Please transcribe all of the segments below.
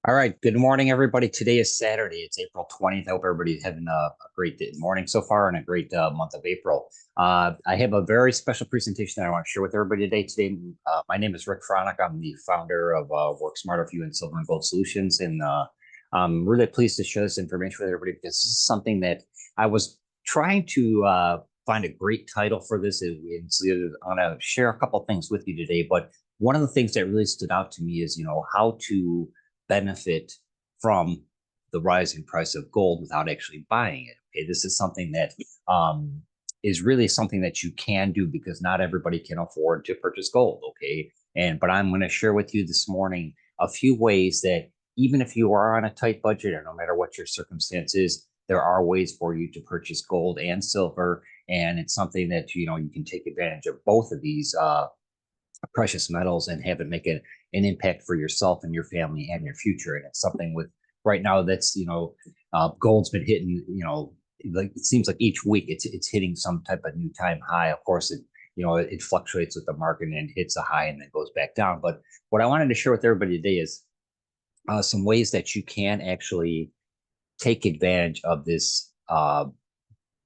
All right. Good morning, everybody. Today is Saturday. It's April 20th. I hope everybody's having a great morning so far and a great month of April. I have a very special presentation that I want to share with everybody today. My name is Rick Fronick. I'm the founder of Work Smarter for You and Silver and Gold Solutions. And I'm really pleased to share this information with everybody because this is something that I was trying to find a great title for this. And so I'm going to share a couple of things with you today. But one of the things that really stood out to me is, how to benefit from the rising price of gold without actually buying it. Okay, this is something that is really something that you can do because not everybody can afford to purchase gold. Okay, but I'm going to share with you this morning a few ways that even if you are on a tight budget or no matter what your circumstances, there are ways for you to purchase gold and silver, and it's something that you can take advantage of both of these precious metals and have it make an impact for yourself and your family and your future. And it's something with right now that's, gold's been hitting, like it seems like each week it's hitting some type of new time high. Of course, it fluctuates with the market and it hits a high and then goes back down. But what I wanted to share with everybody today is some ways that you can actually take advantage of this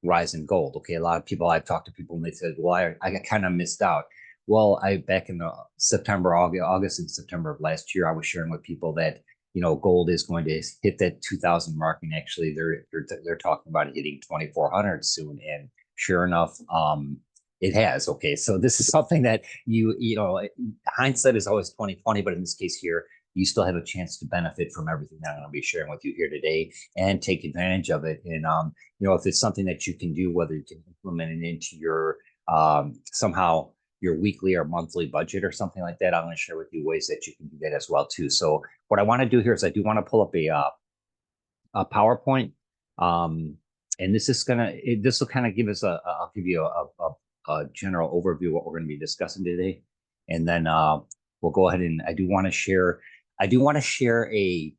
rise in gold. Okay, a lot of people, I've talked to people and they said, well, I got kind of missed out. Well, back in August and September of last year, I was sharing with people that gold is going to hit that 2,000 mark, and actually they're talking about hitting 2,400 soon. And sure enough, it has. Okay, so this is something that hindsight is always 2020, but in this case here, you still have a chance to benefit from everything that I'm going to be sharing with you here today and take advantage of it. And if it's something that you can do, whether you can implement it into your somehow your weekly or monthly budget or something like that, I'm going to share with you ways that you can do that as well too. So what I want to do here is I do want to pull up a PowerPoint, and this will kind of give us I'll give you a general overview of what we're going to be discussing today, and then we'll go ahead and I do want to share a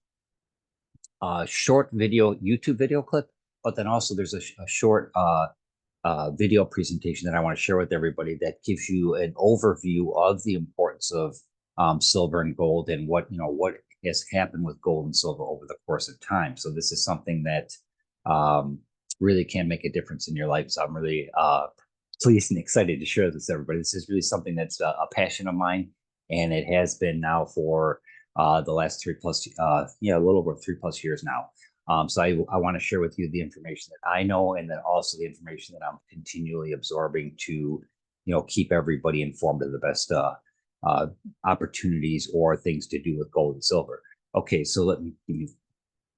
short YouTube video clip, but then also there's a short video presentation that I want to share with everybody that gives you an overview of the importance of silver and gold and what has happened with gold and silver over the course of time. So this is something that really can make a difference in your life. So I'm really pleased and excited to share this with everybody. This is really something that's a passion of mine, and it has been now for the last 3+ a little over 3+ years now. So I want to share with you the information that I know, and then also the information that I'm continually absorbing to, keep everybody informed of the best opportunities or things to do with gold and silver. Okay, so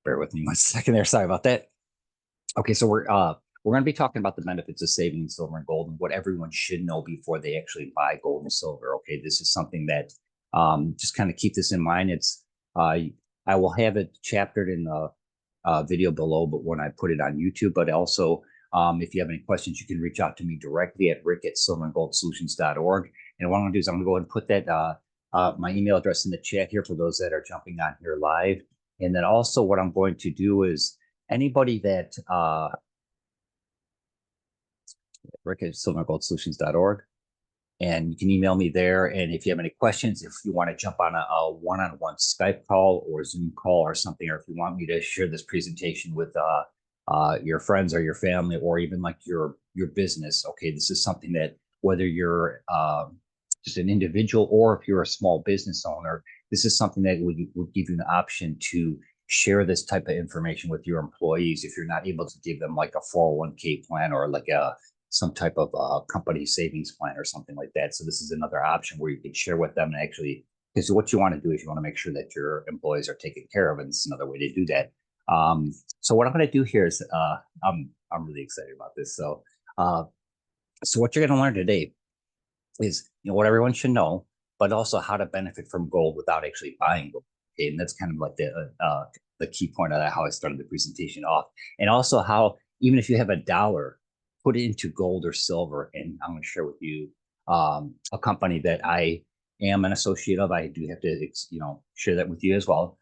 bear with me 1 second there. Sorry about that. Okay, so we're going to be talking about the benefits of saving in silver and gold and what everyone should know before they actually buy gold and silver. Okay, this is something that just kind of keep this in mind. It's I will have it chaptered in the video below, but when I put it on YouTube, but also if you have any questions, you can reach out to me directly at rick@silverandgoldsolutions.org. And what I'm going to do is I'm going to go ahead and put that my email address in the chat here for those that are jumping on here live. And then also what I'm going to do is anybody that rick@silverandgoldsolutions.org. And you can email me there. And if you have any questions, if you want to jump on a one-on-one Skype call or Zoom call or something, or if you want me to share this presentation with your friends or your family, or even like your business, okay, this is something that whether you're just an individual or if you're a small business owner, this is something that would give you an option to share this type of information with your employees if you're not able to give them like a 401k plan or like some type of company savings plan or something like that. So this is another option where you can share with them and actually, because what you want to do is you want to make sure that your employees are taken care of, and this is another way to do that. So what I'm going to do here is I'm really excited about this. So what you're going to learn today is what everyone should know, but also how to benefit from gold without actually buying gold. Okay, and that's kind of like the key point of that, how I started the presentation off, and also how even if you have $1, put it into gold or silver. And I'm going to share with you a company that I am an associate of. I do have to, share that with you as well.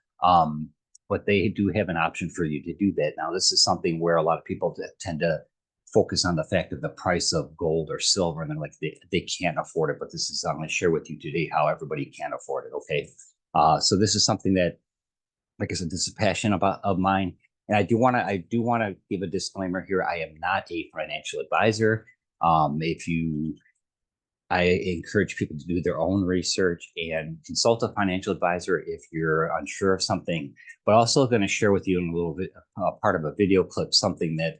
But they do have an option for you to do that. Now, this is something where a lot of people tend to focus on the fact of the price of gold or silver, and they're like, they can't afford it. But this is, I'm going to share with you today how everybody can afford it. Okay. So this is something that like I said, this is a passion of mine. And I do want to give a disclaimer here. I am not a financial advisor. If you I encourage people to do their own research and consult a financial advisor if you're unsure of something. But also going to share with you in a little bit part of a video clip something that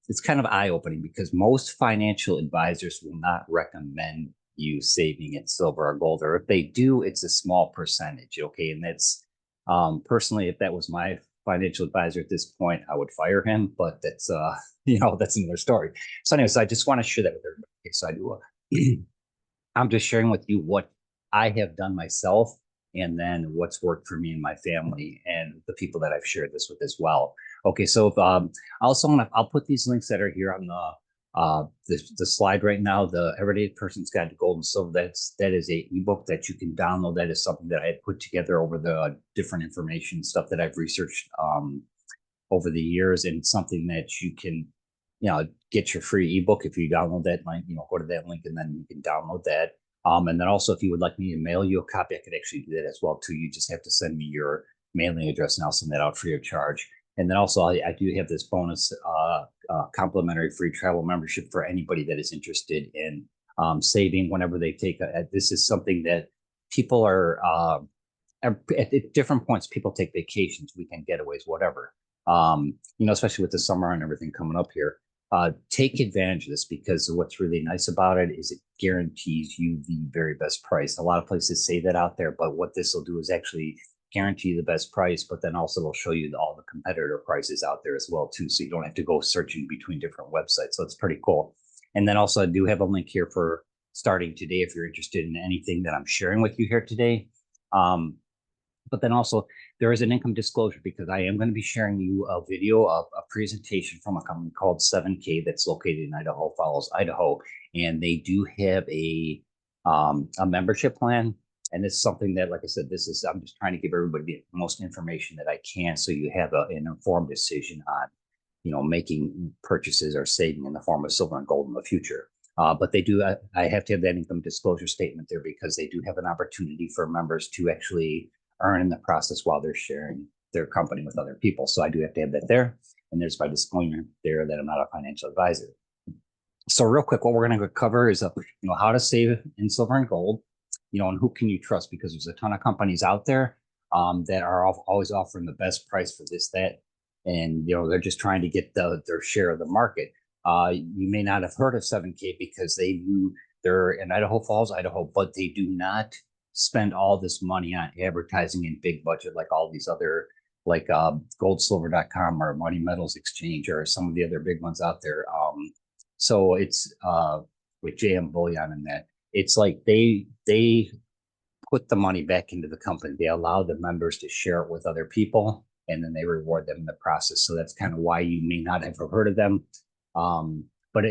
it's kind of eye-opening because most financial advisors will not recommend you saving in silver or gold, or if they do, it's a small percentage. Okay, and that's personally, if that was my financial advisor at this point, I would fire him. But that's that's another story. So, anyways, I just want to share that with everybody. Okay, so I do. I'm just sharing with you what I have done myself and then what's worked for me and my family and the people that I've shared this with as well. Okay, so if, I'll put these links that are here on the slide right now. The Everyday Person's Guide to Gold and Silver. That is a ebook that you can download. That is something that I had put together over the different information stuff that I've researched over the years, and something that you can get your free ebook if you download that link. Go to that link and then you can download that. And then also, if you would like me to mail you a copy, I could actually do that as well too. You just have to send me your mailing address, and I'll send that out free of charge. And then also, I do have this bonus complimentary free travel membership for anybody that is interested in saving whenever they take. This is something that people are at different points. People take vacations, weekend getaways, whatever. Especially with the summer and everything coming up here. Take advantage of this because what's really nice about it is it guarantees you the very best price. A lot of places say that out there, but what this will do is actually guarantee the best price, but then also it'll show you all the competitor prices out there as well too, so you don't have to go searching between different websites. So it's pretty cool. And then also I do have a link here for starting today if you're interested in anything that I'm sharing with you here today. But then also there is an income disclosure because I am going to be sharing you a video of a presentation from a company called 7K that's located in Idaho Falls, Idaho. And they do have a membership plan. And it's something that, like I said, I'm just trying to give everybody the most information that I can so you have an informed decision on, making purchases or saving in the form of silver and gold in the future. But they do, I have to have that income disclosure statement there because they do have an opportunity for members to actually earn in the process while they're sharing their company with other people. So I do have to have that there. And there's my disclaimer there that I'm not a financial advisor. So real quick, what we're going to cover is, how to save in silver and gold, and who can you trust? Because there's a ton of companies out there that are always offering the best price for this, that, and, they're just trying to get their share of the market. You may not have heard of 7K because they're in Idaho Falls, Idaho, but they do not spend all this money on advertising and big budget like all these other, like goldsilver.com or Money Metals Exchange or some of the other big ones out there. So it's with JM Bullion and that, it's like they put the money back into the company. They allow the members to share it with other people, and then they reward them in the process. So that's kind of why you may not have heard of them. But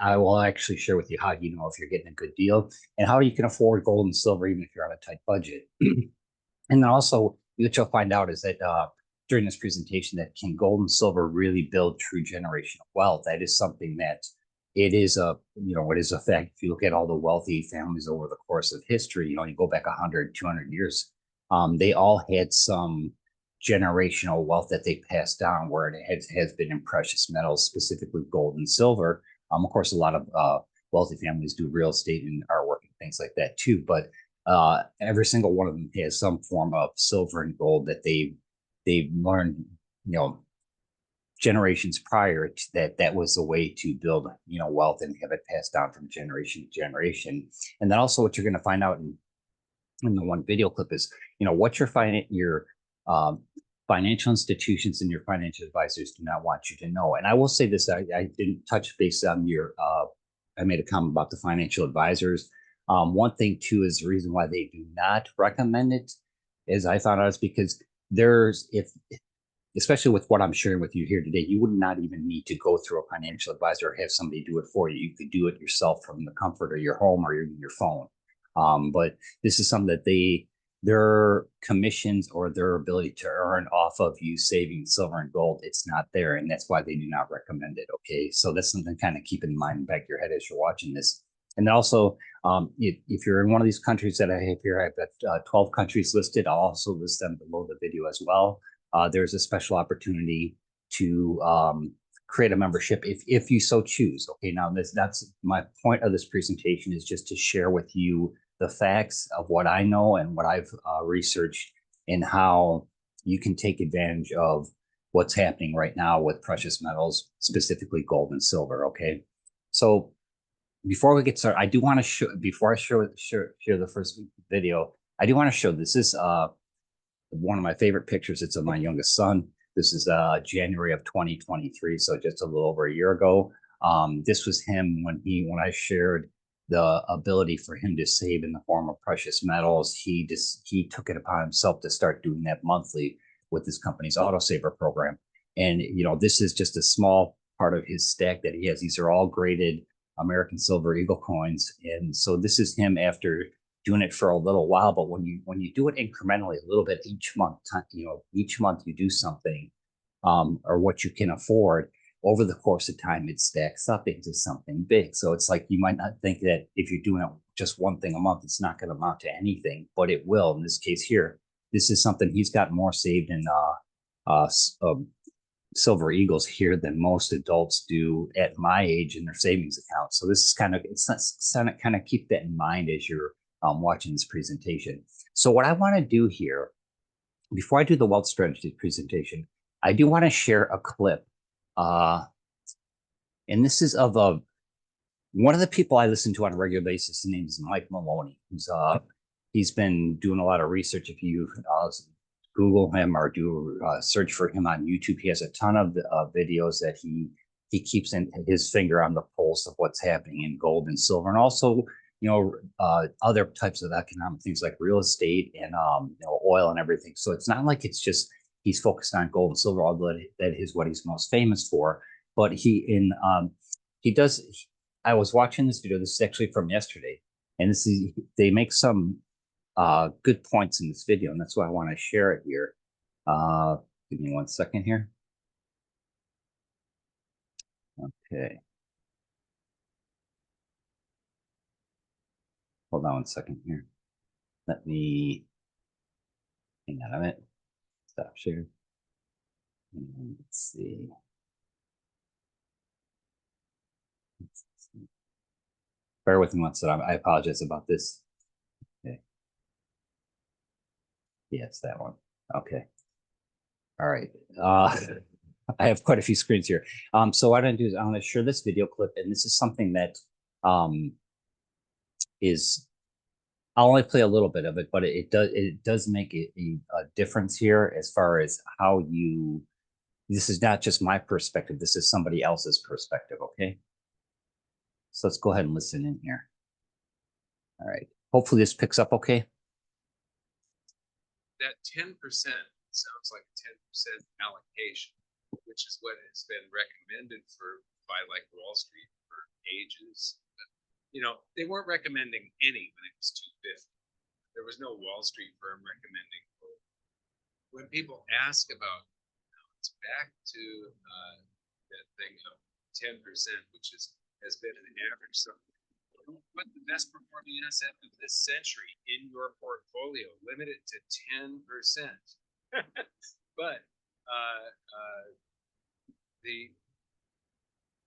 I will actually share with you how you know if you're getting a good deal and how you can afford gold and silver even if you're on a tight budget. And then also, what you'll find out is that during this presentation, that can gold and silver really build true generational wealth? That is something that it is a fact. If you look at all the wealthy families over the course of history, you go back 100, 200 years, they all had some generational wealth that they passed down where it has been in precious metals, specifically gold and silver. Of course, a lot of wealthy families do real estate and artwork and things like that too. But every single one of them has some form of silver and gold that they've learned, generations prior to that was the way to build, wealth and have it passed down from generation to generation. And then also what you're going to find out in the one video clip is, what your financial institutions and your financial advisors do not want you to know. And I will say this, I didn't touch base on I made a comment about the financial advisors. One thing too is the reason why they do not recommend it is I found out it's because especially with what I'm sharing with you here today, you would not even need to go through a financial advisor or have somebody do it for you. You could do it yourself from the comfort of your home or your phone. But this is something that their commissions or their ability to earn off of you saving silver and gold, it's not there. And that's why they do not recommend it. Okay. So that's something to kind of keep in mind in the back of your head as you're watching this. And also, If you're in one of these countries that I have here, I've got 12 countries listed. I'll also list them below the video as well. There's a special opportunity to create a membership if you so choose. Okay, now that's my point of this presentation, is just to share with you the facts of what I know and what I've researched, and how you can take advantage of what's happening right now with precious metals, specifically gold and silver. Okay, so before we get started, I do want to show, before I share the first video, I do want to show, this is one of my favorite pictures. It's of my youngest son. This is January of 2023, so just a little over a year ago. This was him when I shared the ability for him to save in the form of precious metals. He took it upon himself to start doing that monthly with his company's autosaver program. And this is just a small part of his stack that he has. These are all graded American Silver Eagle coins, and so this is him after doing it for a little while. But when you do it incrementally, a little bit each month, each month you do something, or what you can afford, over the course of time, it stacks up into something big. So it's like, you might not think that if you're doing just one thing a month, it's not going to amount to anything, but it will. In this case here, this is something he's got more saved in Silver Eagles here than most adults do at my age in their savings account. So this is kind of keep that in mind as you're watching this presentation. So what I want to do here, before I do the wealth strategy presentation, I do want to share a clip. And this is of one of the people I listen to on a regular basis. His name is Mike Maloney. He's been doing a lot of research. If you Google him or do a search for him on YouTube, he has a ton of videos that he keeps in his finger on the pulse of what's happening in gold and silver, and also other types of economic things like real estate and oil and everything. So it's not like it's just he's focused on gold and silver, although that is what he's most famous for. But I was watching this video. This is actually from yesterday, and they make some good points in this video, and that's why I want to share it here. Give me 1 second here. Okay. Hold on 1 second here. Let me hang on a minute. Stop share. Let's see. Bear with me 1 second. I apologize about this. Okay. Yes, that one. Okay. All right. I have quite a few screens here. So what I'm gonna do is I'm gonna share this video clip, and this is something that I'll only play a little bit of it, but it does make a difference here as far as how this is not just my perspective, this is somebody else's perspective. Okay. So let's go ahead and listen in here. All right. Hopefully this picks up okay. That 10% sounds like a 10% allocation, which is what has been recommended by like Wall Street for ages. They weren't recommending any when it was 250. There was no Wall Street firm recommending gold. When people ask about, it's back to that thing of 10%, which has been an average. So put the best performing asset of this century in your portfolio, limit it to 10%. But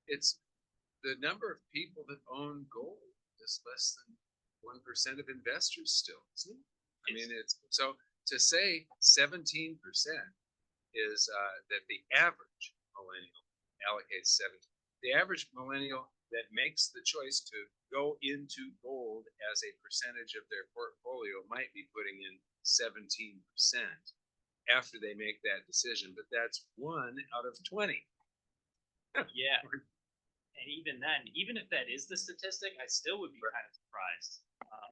it's the number of people that own gold is less than 1% of investors still, isn't it? I mean, it's so to say 17% is that the average millennial allocates 17. The average millennial that makes the choice to go into gold as a percentage of their portfolio might be putting in 17% after they make that decision, but that's 1 out of 20. Yeah. And even then, even if that is the statistic, I still would be kind of surprised.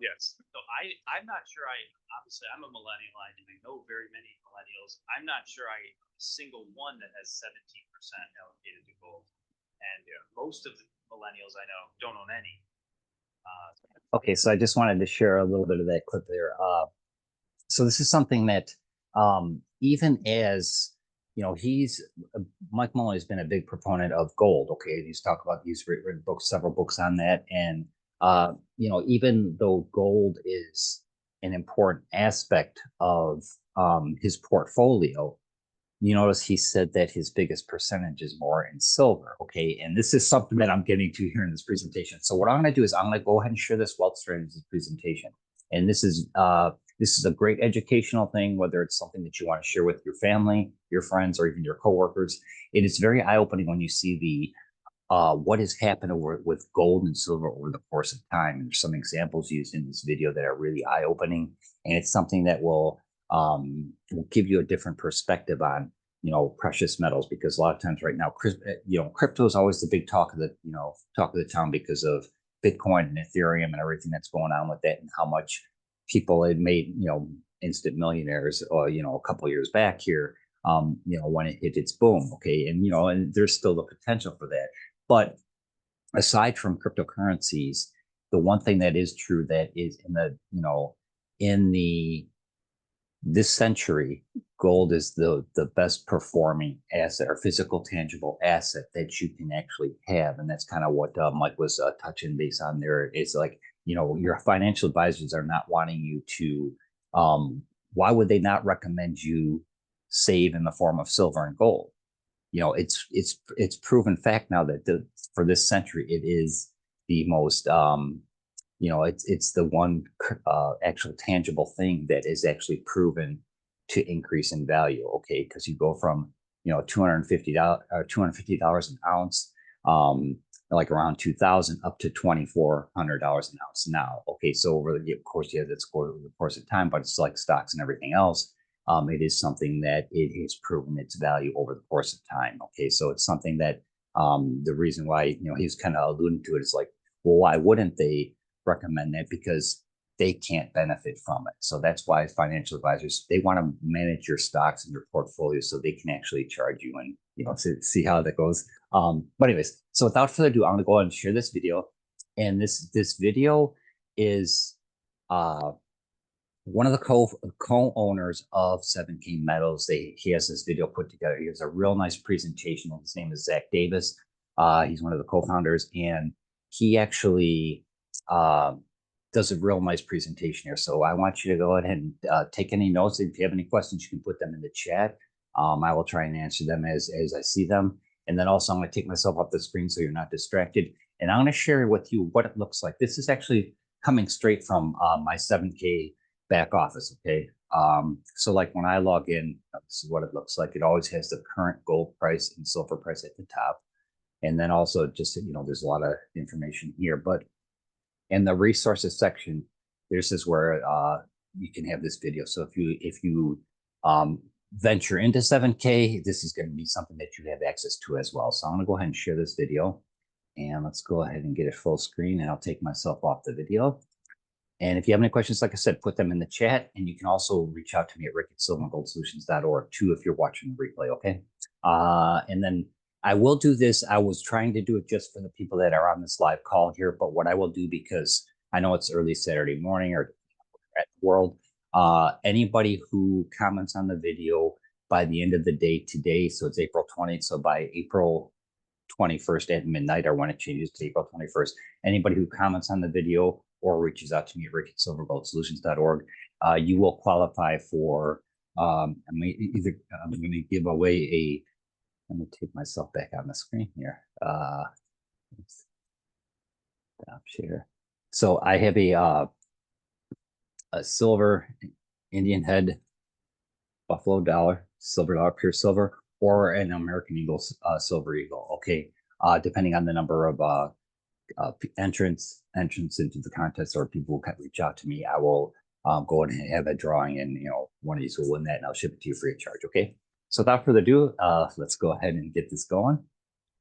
Yes. So I'm not sure. Obviously I'm a millennial. I know very many millennials. I'm not sure a single one that has 17% allocated to gold, and most of the millennials I know don't own any. Okay, so I just wanted to share a little bit of that clip there. So this is something that even as Mike Maloney has been a big proponent of gold. Okay, he's written books, several books on that, and Even though gold is an important aspect of his portfolio, you notice he said that his biggest percentage is more in silver. Okay. And this is something that I'm getting to here in this presentation. So what I'm going to do is I'm going to go ahead and share this wealth strategies presentation. And this is a great educational thing, whether it's something that you want to share with your family, your friends, or even your coworkers. It is very eye-opening when you see the what has happened with gold and silver over the course of time. And there's some examples used in this video that are really eye-opening, and it's something that will give you a different perspective on precious metals, because a lot of times right now, crypto is always the big talk of the town because of Bitcoin and Ethereum and everything that's going on with that, and how much people had made instant millionaires a couple years back here, when it hit its boom. Okay. And there's still the potential for that. But aside from cryptocurrencies, the one thing that is true that is in the this century, gold is the best performing asset or physical tangible asset that you can actually have. And that's kind of what Mike was touching base on there. It's like, your financial advisors are not wanting you to, why would they not recommend you save in the form of silver and gold? It's proven fact now that for this century, it is the most, it's the one actual tangible thing that is actually proven to increase in value. Okay, because you go from $250 an ounce, like around 2000 up to $2,400 an ounce now. Okay, so over the course, yeah, that's over the course of time, but it's like stocks and everything else. It is something that it has proven its value over the course of time. Okay, so it's something that the reason why he's kind of alluding to it is like, well, why wouldn't they recommend that? Because they can't benefit from it. So that's why financial advisors, they want to manage your stocks and your portfolio so they can actually charge you and see how that goes. But anyways, so without further ado, I'm gonna go ahead and share this video. And this video is one of the co-owners of 7K Metals. He has this video put together. He has a real nice presentation. His name is Zach Davis. He's one of the co-founders, and he actually does a real nice presentation here. So I want you to go ahead and take any notes. If you have any questions, you can put them in the chat. I will try and answer them as I see them. And then also I'm going to take myself off the screen so you're not distracted. And I'm going to share with you what it looks like. This is actually coming straight from my 7K back office. Okay. So like when I log in, this is what it looks like. It always has the current gold price and silver price at the top. And then also just, there's a lot of information here, but in the resources section, this is where you can have this video. So if you venture into 7K, this is going to be something that you have access to as well. So I'm going to go ahead and share this video, and let's go ahead and get it full screen, and I'll take myself off the video. And if you have any questions, like I said, put them in the chat, and you can also reach out to me at rick@silverandgoldsolutions.org too if you're watching the replay, okay? And then I will do this. I was trying to do it just for the people that are on this live call here, but what I will do, because I know it's early Saturday morning or at the world, anybody who comments on the video by the end of the day today, so it's April 20th, so by April 21st at midnight, or when it changes to April 21st, anybody who comments on the video or reaches out to me at rick@silverandgoldsolutions.org, you will qualify for, I'm going to give away let me take myself back on the screen here. Stop share. So I have a silver Indian head buffalo dollar, silver dollar, pure silver, or an American Eagle silver eagle. Okay, depending on the number of entrance into the contest, or people who reach out to me, I will go ahead and have a drawing, and one of these will win that, and I'll ship it to you free of charge. Okay. So without further ado, let's go ahead and get this going.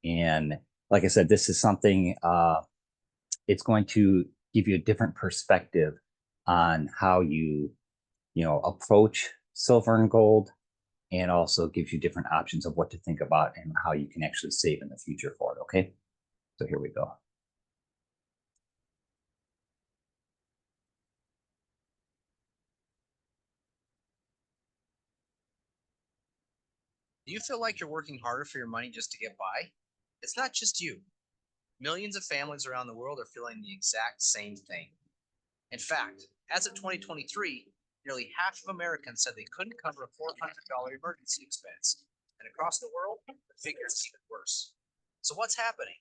And like I said, this is something, it's going to give you a different perspective on how you approach silver and gold, and also gives you different options of what to think about and how you can actually save in the future for it. Okay. So here we go. Do you feel like you're working harder for your money just to get by? It's not just you. Millions of families around the world are feeling the exact same thing. In fact, as of 2023, nearly half of Americans said they couldn't cover a $400 emergency expense. And across the world, the figure is even worse. So, what's happening?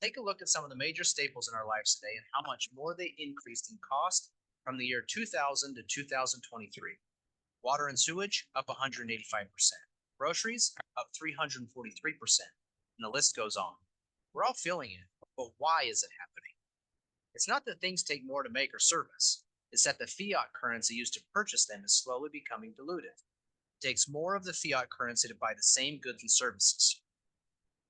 Take a look at some of the major staples in our lives today and how much more they increased in cost from the year 2000 to 2023. Water and sewage up 185%. Groceries up 343%. And the list goes on. We're all feeling it, but why is it happening? It's not that things take more to make or service, it's that the fiat currency used to purchase them is slowly becoming diluted. It takes more of the fiat currency to buy the same goods and services.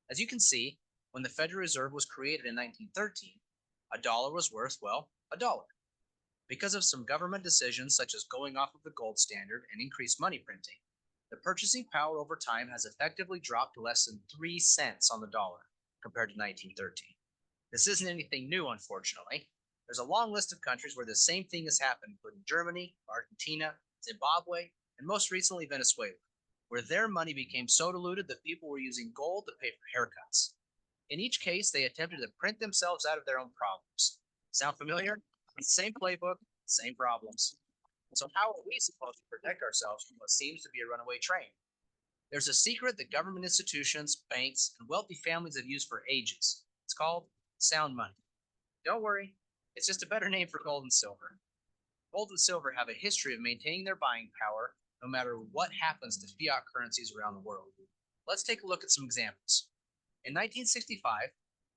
As you can see, when the Federal Reserve was created in 1913, a dollar was worth, well, a dollar. Because of some government decisions such as going off of the gold standard and increased money printing, the purchasing power over time has effectively dropped to less than 3 cents on the dollar compared to 1913. This isn't anything new, unfortunately. There's a long list of countries where the same thing has happened, including Germany, Argentina, Zimbabwe, and most recently Venezuela, where their money became so diluted that people were using gold to pay for haircuts. In each case, they attempted to print themselves out of their own problems. Sound familiar? Same playbook, same problems. So, how are we supposed to protect ourselves from what seems to be a runaway train? There's a secret that government institutions, banks, and wealthy families have used for ages. It's called sound money. Don't worry, it's just a better name for gold and silver. Gold and silver have a history of maintaining their buying power no matter what happens to fiat currencies around the world. Let's take a look at some examples. In 1965,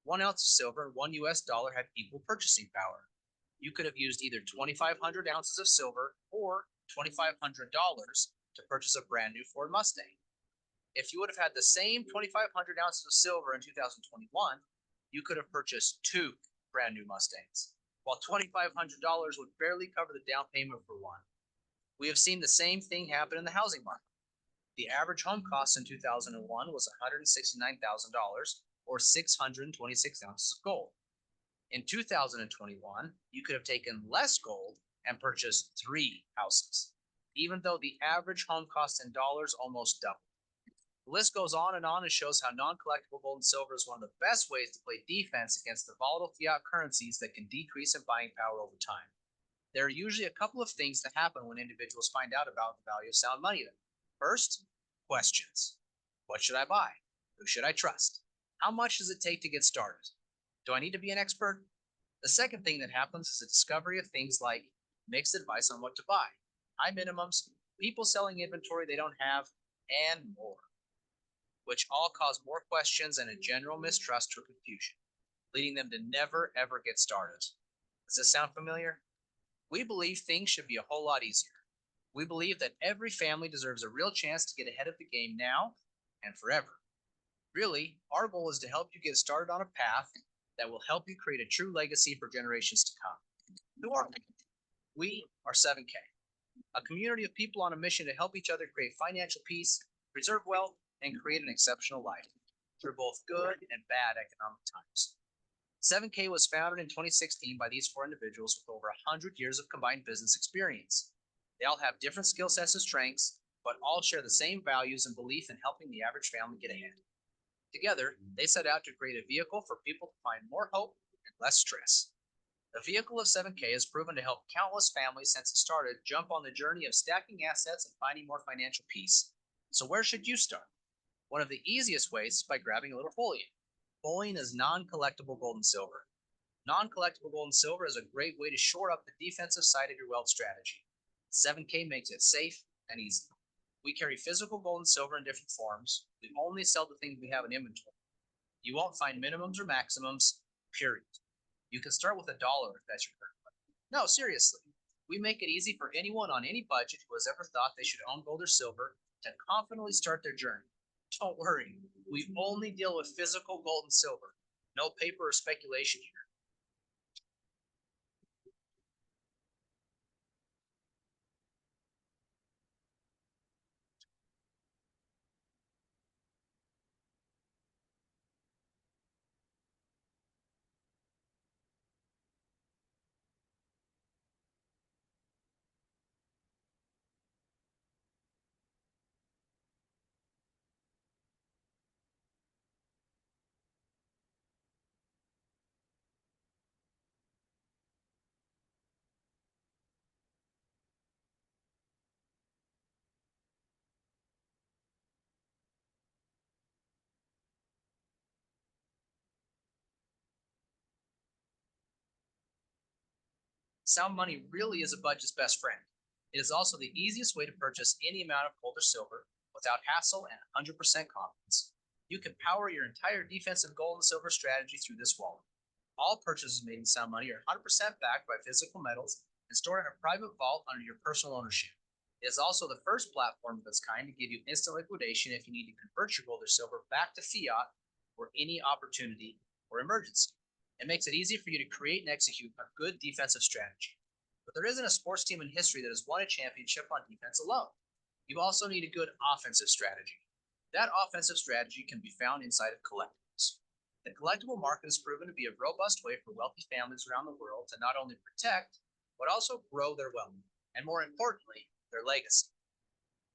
1 ounce of silver and $1 had equal purchasing power. You could have used either 2,500 ounces of silver or $2,500 to purchase a brand new Ford Mustang. If you would have had the same 2,500 ounces of silver in 2021, you could have purchased 2 brand new Mustangs, while $2,500 would barely cover the down payment for one. We have seen the same thing happen in the housing market. The average home cost in 2001 was $169,000 or 626 ounces of gold. In 2021, you could have taken less gold and purchased 3 houses, even though the average home cost in dollars almost doubled. The list goes on and shows how non-collectible gold and silver is one of the best ways to play defense against the volatile fiat currencies that can decrease in buying power over time. There are usually a couple of things that happen when individuals find out about the value of sound money. First, questions. What should I buy? Who should I trust? How much does it take to get started? Do I need to be an expert? The second thing that happens is the discovery of things like mixed advice on what to buy, high minimums, people selling inventory they don't have, and more, which all cause more questions and a general mistrust or confusion, leading them to never ever get started. Does this sound familiar? We believe things should be a whole lot easier. We believe that every family deserves a real chance to get ahead of the game now and forever. Really, our goal is to help you get started on a path that will help you create a true legacy for generations to come. Who are we? We are 7K, a community of people on a mission to help each other create financial peace, preserve wealth, and create an exceptional life through both good and bad economic times. 7K was founded in 2016 by these 4 individuals with over 100 years of combined business experience. They all have different skill sets and strengths, but all share the same values and belief in helping the average family get ahead. Together, they set out to create a vehicle for people to find more hope and less stress. The vehicle of 7K has proven to help countless families since it started jump on the journey of stacking assets and finding more financial peace. So where should you start? One of the easiest ways is by grabbing a little bullion. Bullion is non-collectible gold and silver. Non-collectible gold and silver is a great way to shore up the defensive side of your wealth strategy. 7K makes it safe and easy. We carry physical gold and silver in different forms. We only sell the things we have in inventory. You won't find minimums or maximums, period. You can start with $1 if that's your current budget. No, seriously. We make it easy for anyone on any budget who has ever thought they should own gold or silver to confidently start their journey. Don't worry, we only deal with physical gold and silver. No paper or speculation here. sound money really is a budget's best friend. It is also the easiest way to purchase any amount of gold or silver without hassle and 100% confidence. You can power your entire defensive gold and silver strategy through this wallet. All purchases made in sound money are 100% backed by physical metals and stored in a private vault under your personal ownership. It is also the first platform of its kind to give you instant liquidation if you need to convert your gold or silver back to fiat for any opportunity or emergency. It makes it easy for you to create and execute a good defensive strategy. But there isn't a sports team in history that has won a championship on defense alone. You also need a good offensive strategy. That offensive strategy can be found inside of collectibles. The collectible market has proven to be a robust way for wealthy families around the world to not only protect, but also grow their wealth, and more importantly, their legacy.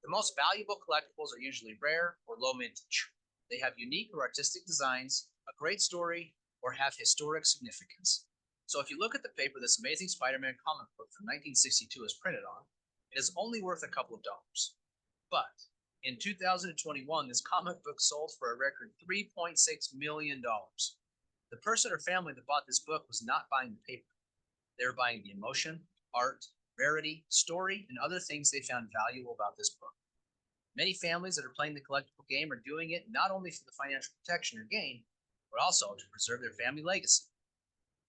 The most valuable collectibles are usually rare or low mintage. They have unique or artistic designs, a great story, or have historic significance. So if you look at the paper this amazing Spider-Man comic book from 1962 is printed on, it is only worth a couple of dollars. But in 2021, this comic book sold for a record $3.6 million. The person or family that bought this book was not buying the paper. They were buying the emotion, art, rarity, story, and other things they found valuable about this book. Many families that are playing the collectible game are doing it not only for the financial protection or gain, but also to preserve their family legacy.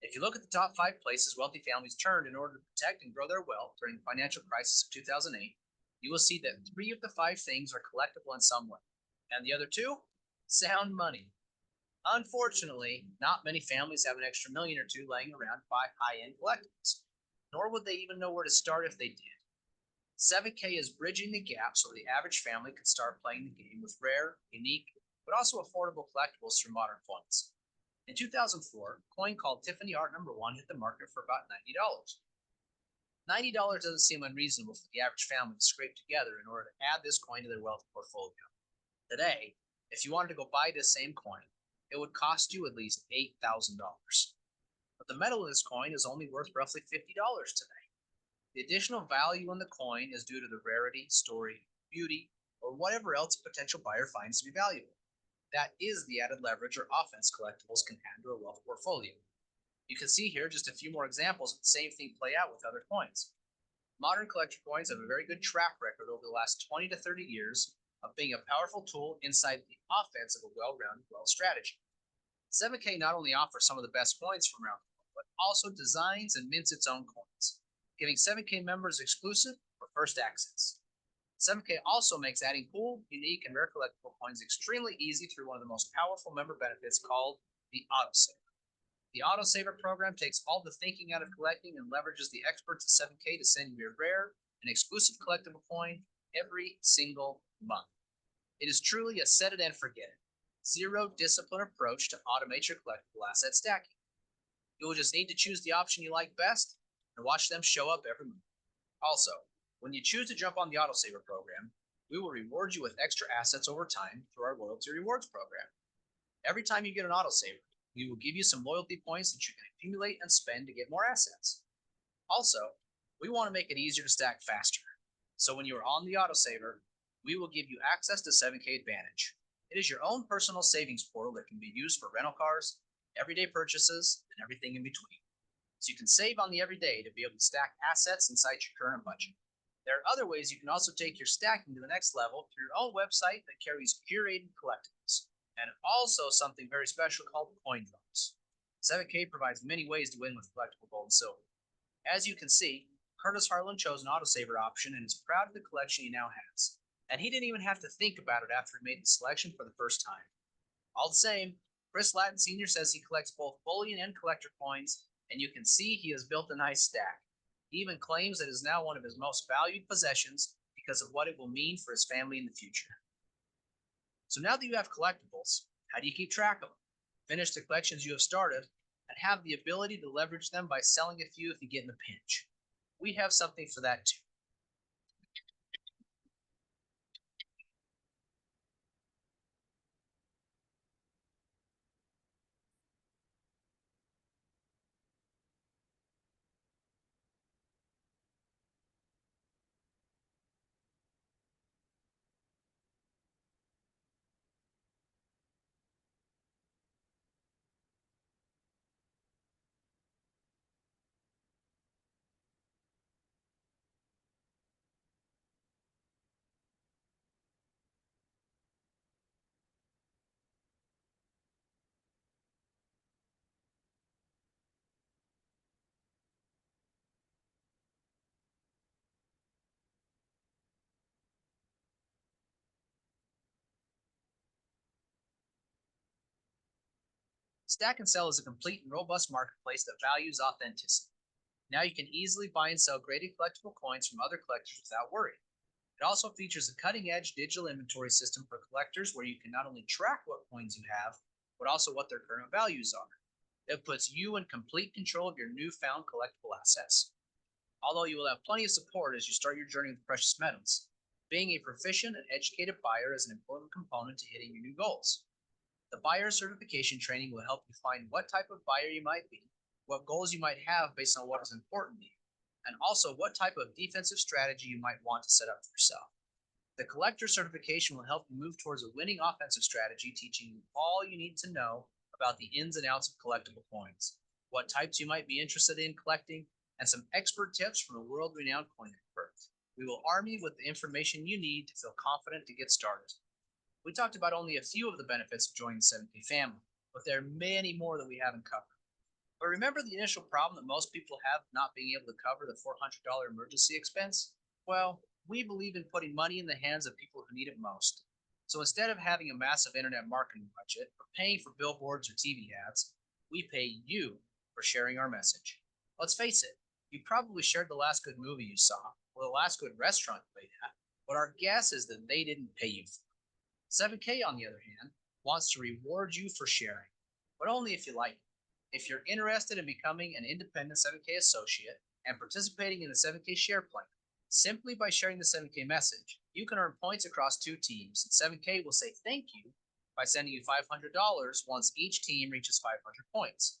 If you look at the top 5 places wealthy families turned in order to protect and grow their wealth during the financial crisis of 2008, you will see that 3 of the 5 things are collectible in some way, and the other 2, sound money. Unfortunately, not many families have an extra million or two laying around to buy high-end collectibles, nor would they even know where to start if they did. 7K is bridging the gap so the average family can start playing the game with rare, unique, but also affordable collectibles through modern coins. In 2004, a coin called Tiffany Art No. 1 hit the market for about $90. $90 doesn't seem unreasonable for the average family to scrape together in order to add this coin to their wealth portfolio. Today, if you wanted to go buy this same coin, it would cost you at least $8,000. But the metal in this coin is only worth roughly $50 today. The additional value in the coin is due to the rarity, story, beauty, or whatever else a potential buyer finds to be valuable. That is the added leverage or offense collectibles can add to a wealth portfolio. You can see here just a few more examples of the same thing play out with other coins. Modern collector coins have a very good track record over the last 20 to 30 years of being a powerful tool inside the offense of a well-rounded wealth strategy. 7K not only offers some of the best coins from around the world, but also designs and mints its own coins, giving 7K members exclusive or first access. 7K also makes adding cool, unique, and rare collectible coins extremely easy through one of the most powerful member benefits called the autosaver. The autosaver program takes all the thinking out of collecting and leverages the experts at 7K to send you a rare and exclusive collectible coin every single month. It is truly a set it and forget it, zero discipline approach to automate your collectible asset stacking. You will just need to choose the option you like best and watch them show up every month. Also, when you choose to jump on the autosaver program, we will reward you with extra assets over time through our loyalty rewards program. Every time you get an autosaver, we will give you some loyalty points that you can accumulate and spend to get more assets. Also, we want to make it easier to stack faster. So when you are on the autosaver, we will give you access to 7K Advantage. It is your own personal savings portal that can be used for rental cars, everyday purchases, and everything in between. So you can save on the everyday to be able to stack assets inside your current budget. There are other ways you can also take your stacking to the next level through your own website that carries curated collectibles, and also something very special called coin drops. 7K provides many ways to win with collectible gold and silver. As you can see, Curtis Harlan chose an autosaver option and is proud of the collection he now has. And he didn't even have to think about it after he made the selection for the first time. All the same, Chris Latin Sr. says he collects both bullion and collector coins, and you can see he has built a nice stack. He even claims it is now one of his most valued possessions because of what it will mean for his family in the future. So now that you have collectibles, how do you keep track of them? Finish the collections you have started, and have the ability to leverage them by selling a few if you get in a pinch. We have something for that too. Stack and Sell is a complete and robust marketplace that values authenticity. Now you can easily buy and sell graded collectible coins from other collectors without worry. It also features a cutting-edge digital inventory system for collectors where you can not only track what coins you have, but also what their current values are. It puts you in complete control of your newfound collectible assets. Although you will have plenty of support as you start your journey with precious metals, being a proficient and educated buyer is an important component to hitting your new goals. The buyer certification training will help you find what type of buyer you might be, what goals you might have based on what is important to you, and also what type of defensive strategy you might want to set up for yourself. The collector certification will help you move towards a winning offensive strategy, teaching you all you need to know about the ins and outs of collectible coins, what types you might be interested in collecting, and some expert tips from a world-renowned coin expert. We will arm you with the information you need to feel confident to get started. We talked about only a few of the benefits of joining the 7K family, but there are many more that we haven't covered. But remember the initial problem that most people have not being able to cover the $400 emergency expense? Well, we believe in putting money in the hands of people who need it most. So instead of having a massive internet marketing budget or paying for billboards or TV ads, we pay you for sharing our message. Let's face it, you probably shared the last good movie you saw or the last good restaurant you ate at, but our guess is that they didn't pay you for it. 7K, on the other hand, wants to reward you for sharing, but only if you like it. If you're interested in becoming an independent 7K associate and participating in the 7K share plan, simply by sharing the 7K message, you can earn points across 2 teams, and 7K will say thank you by sending you $500 once each team reaches 500 points.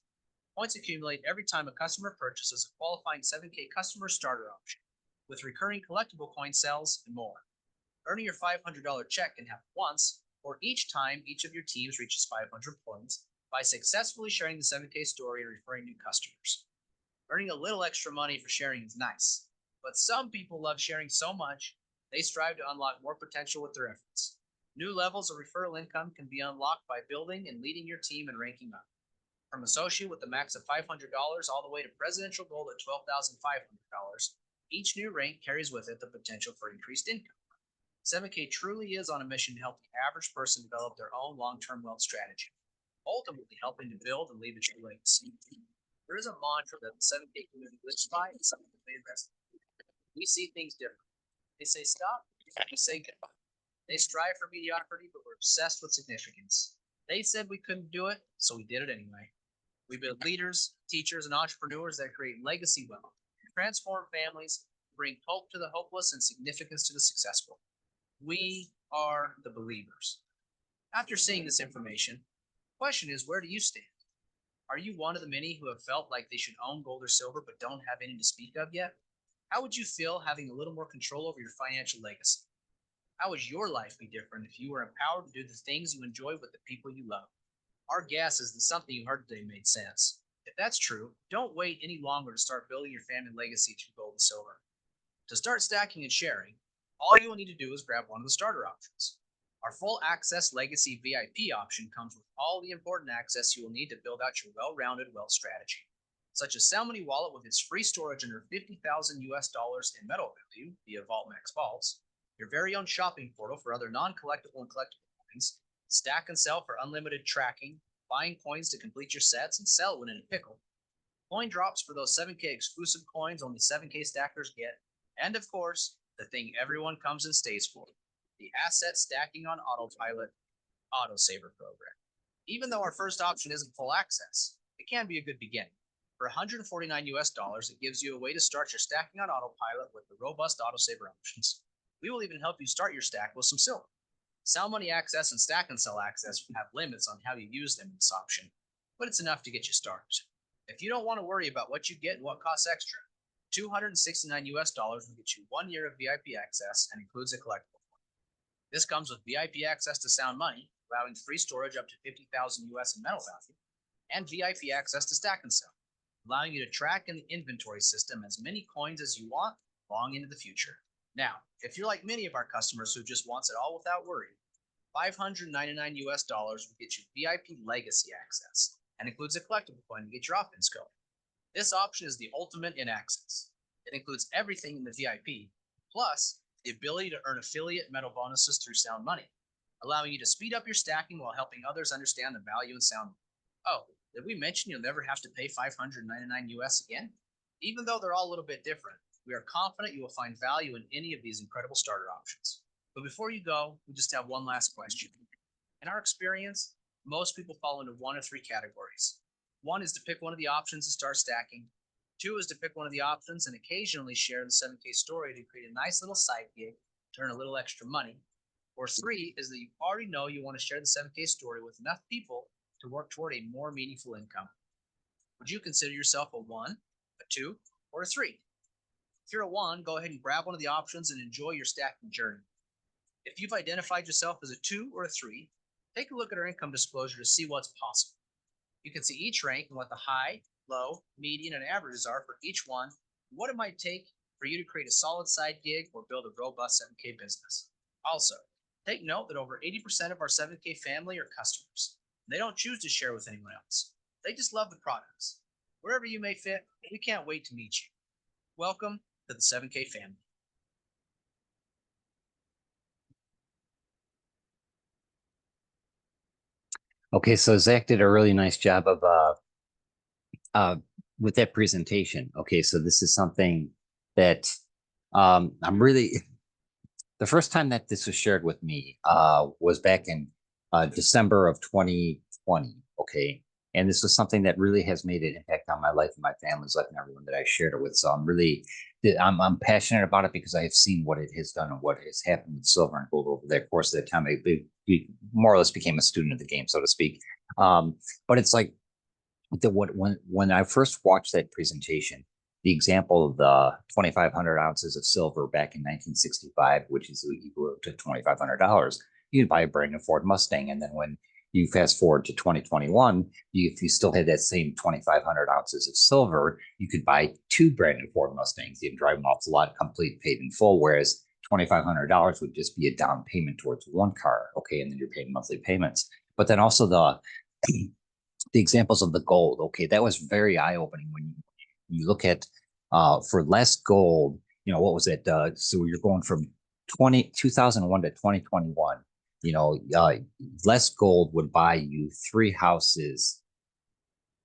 Points accumulate every time a customer purchases a qualifying 7K customer starter option, with recurring collectible coin sales and more. Earning your $500 check can happen once, or each time each of your teams reaches 500 points, by successfully sharing the 7K story and referring new customers. Earning a little extra money for sharing is nice, but some people love sharing so much, they strive to unlock more potential with their efforts. New levels of referral income can be unlocked by building and leading your team and ranking up. From associate with a max of $500 all the way to presidential gold at $12,500, each new rank carries with it the potential for increased income. 7K truly is on a mission to help the average person develop their own long-term wealth strategy, ultimately helping to build and leave a true legacy. There is a mantra that the 7K community lives by and something that they invest in. We see things differently. They say stop, we say goodbye. They strive for mediocrity, but we're obsessed with significance. They said we couldn't do it, so we did it anyway. We build leaders, teachers, and entrepreneurs that create legacy wealth, transform families, bring hope to the hopeless, and significance to the successful. We are the believers. After seeing this information, the question is, where do you stand? Are you one of the many who have felt like they should own gold or silver but don't have any to speak of yet? How would you feel having a little more control over your financial legacy? How would your life be different if you were empowered to do the things you enjoy with the people you love? Our guess is that something you heard today made sense. If that's true, don't wait any longer to start building your family legacy through gold and silver. To start stacking and sharing, all you will need to do is grab one of the starter options. Our full access legacy VIP option comes with all the important access you will need to build out your well-rounded wealth strategy, such as Sell Money Wallet with its free storage under $50,000 in metal value via VaultMax Vaults, your very own shopping portal for other non-collectible and collectible coins, Stack and Sell for unlimited tracking, buying coins to complete your sets and sell when in a pickle, coin drops for those 7K exclusive coins only 7K stackers get, and of course, the thing everyone comes and stays for, the asset stacking on autopilot autosaver program. Even though our first option isn't full access, it can be a good beginning. For $149, it gives you a way to start your stacking on autopilot with the robust autosaver options. We will even help you start your stack with some silver. Sell Money Access and Stack and Sell Access have limits on how you use them in this option, but it's enough to get you started. If you don't want to worry about what you get and what costs extra, $269 will get you 1 year of VIP access and includes a collectible. This comes with VIP access to Sound Money, allowing free storage up to $50,000 in metal value, and VIP access to Stack and Sell, allowing you to track in the inventory system as many coins as you want long into the future. Now, if you're like many of our customers who just wants it all without worry, $599 will get you VIP legacy access and includes a collectible coin to get your offense going. This option is the ultimate in access. It includes everything in the VIP, plus the ability to earn affiliate metal bonuses through Sound Money, allowing you to speed up your stacking while helping others understand the value in Sound Money. Oh, Did we mention you'll never have to pay $599 US again? Even though they're all a little bit different, we are confident you will find value in any of these incredible starter options. But before you go, we just have one last question. In our experience, most people fall into one of three categories. One is to pick one of the options and start stacking. Two is to pick one of the options and occasionally share the 7K story to create a nice little side gig to earn a little extra money. Or three is that you already know you want to share the 7K story with enough people to work toward a more meaningful income. Would you consider yourself a 1, a 2, or a 3? If you're a 1, go ahead and grab one of the options and enjoy your stacking journey. If you've identified yourself as a 2 or a 3, take a look at our income disclosure to see what's possible. You can see each rank and what the high, low, median, and averages are for each one, and what it might take for you to create a solid side gig or build a robust 7K business. Also, take note that over 80% of our 7K family are customers. They don't choose to share with anyone else. They just love the products. Wherever you may fit, we can't wait to meet you. Welcome to the 7K family. Okay, so Zach did a really nice job of with that presentation. Okay, so this is something that I'm really the first time that this was shared with me was back in December of 2020. Okay, and this was something that really has made an impact on my life and my family's life and everyone that I shared it with. So I'm passionate about it because I have seen what it has done and what has happened with silver and gold over the course of that time. I more or less became a student of the game, so to speak. But it's like when I first watched that presentation, the example of the 2,500 ounces of silver back in 1965, which is equal to $2,500, you could buy a brand new Ford Mustang. And then when you fast forward to 2021, if you still had that same 2,500 ounces of silver, you could buy two brand new Ford Mustangs. You can drive them off the lot, complete, paid in full, whereas $2,500 would just be a down payment towards one car. Okay, and then you're paying monthly payments. But then also the examples of the gold. Okay, that was very eye-opening when you look at for less gold, what was it? So you're going from 2001 to 2021, less gold would buy you 3 houses